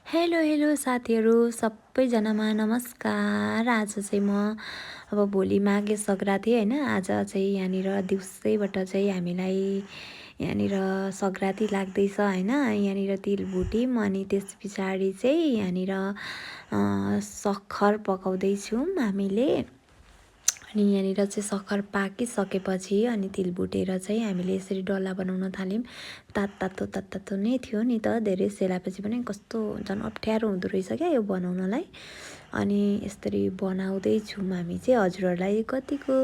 Hello hello साथीहरू सबैजनामा नमस्कार। आज चाहिँ म अब भोलि माघे सङ्क्रान्ति होइन। आज चाहिँ यहाँनिर दिउँसैबाट चाहिँ हामीलाई यहाँनिर सङ्क्रान्ति लाग्दैछ होइन। यहाँनिर तिल भुट्यौँ अनि त्यस पछाडि चाहिँ यहाँनिर सक्खर पकाउँदैछौँ हामीले। अनि यहाँनिर चाहिँ सक्खर पाकिसकेपछि अनि तिल भुटेर चाहिँ हामीले यसरी डल्ला बनाउन थाल्यौँ। तातो नै थियो नि त, धेरै सेलाएपछि पनि कस्तो झन् अप्ठ्यारो हुँदो रहेछ क्या यो बनाउनलाई। अनि यसरी बनाउँदैछौँ हामी चाहिँ। हजुरहरूलाई कतिको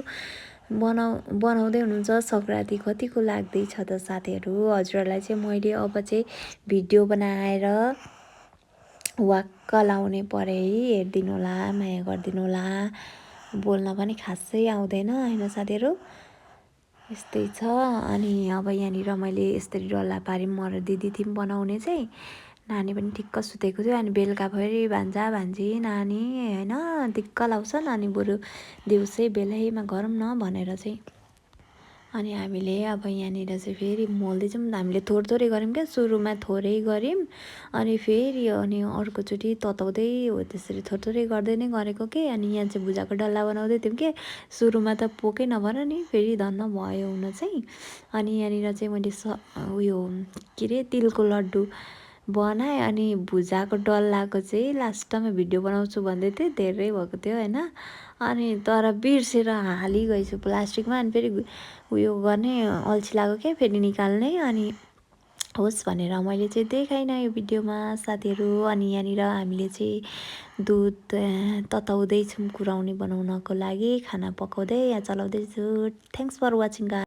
बनाउँदै हुनुहुन्छ सङ्क्रान्ति कतिको लाग्दैछ त साथीहरू। हजुरहरूलाई चाहिँ मैले अब चाहिँ भिडियो बनाएर वाक्क लाउने परे है, हेरिदिनु होला, माया गरिदिनु होला। बोल्न पनि खासै आउँदैन होइन साथीहरू, यस्तै छ। अनि अब यहाँनिर मैले यसरी डल्ला पारी म र दिदी थियौँ बनाउने चाहिँ। नानी पनि ठिक्क सुतेको थियो। अनि बेलुका फेरि भान्जा भान्जी नानी होइन दिक्क लाउँछन्। अनि बरु दिउँसै बेलैमा गरौँ न भनेर चाहिँ अनि हामीले अब यहाँनिर चाहिँ फेरि मोल्दैछौँ। हामीले थोरै गऱ्यौँ क्या, सुरुमा थोरै गऱ्यौँ अनि फेरि अनि अर्कोचोटि तताउँदै हो त्यसरी थोरै गर्दै नै गरेको के। अनि यहाँ चाहिँ भुजाको डल्ला बनाउँदै थियौँ कि सुरुमा त पोकै नभएर नि फेरि धन्न भयो हुन चाहिँ। अनि यहाँनिर चाहिँ मैले उयो के अरे तिलको लड्डु बनाएँ। अनि भुजाको डल्लाको चाहिँ लास्टमा भिडियो बनाउँछु भन्दै थिएँ, धेरै भएको थियो होइन। अनि तर बिर्सेर हालिगएछु प्लास्टिकमा। अनि फेरि उयो गर्ने अल्छी लाग्यो क्या फेरि निकाल्ने। अनि होस् भनेर मैले चाहिँ देखाइनँ यो भिडियोमा साथीहरू। अनि यहाँनिर हामीले चाहिँ दुध तताउँदैछौँ कुराउनी बनाउनको लागि, खाना पकाउँदै यहाँ चलाउँदैछु। Thanks for watching guys.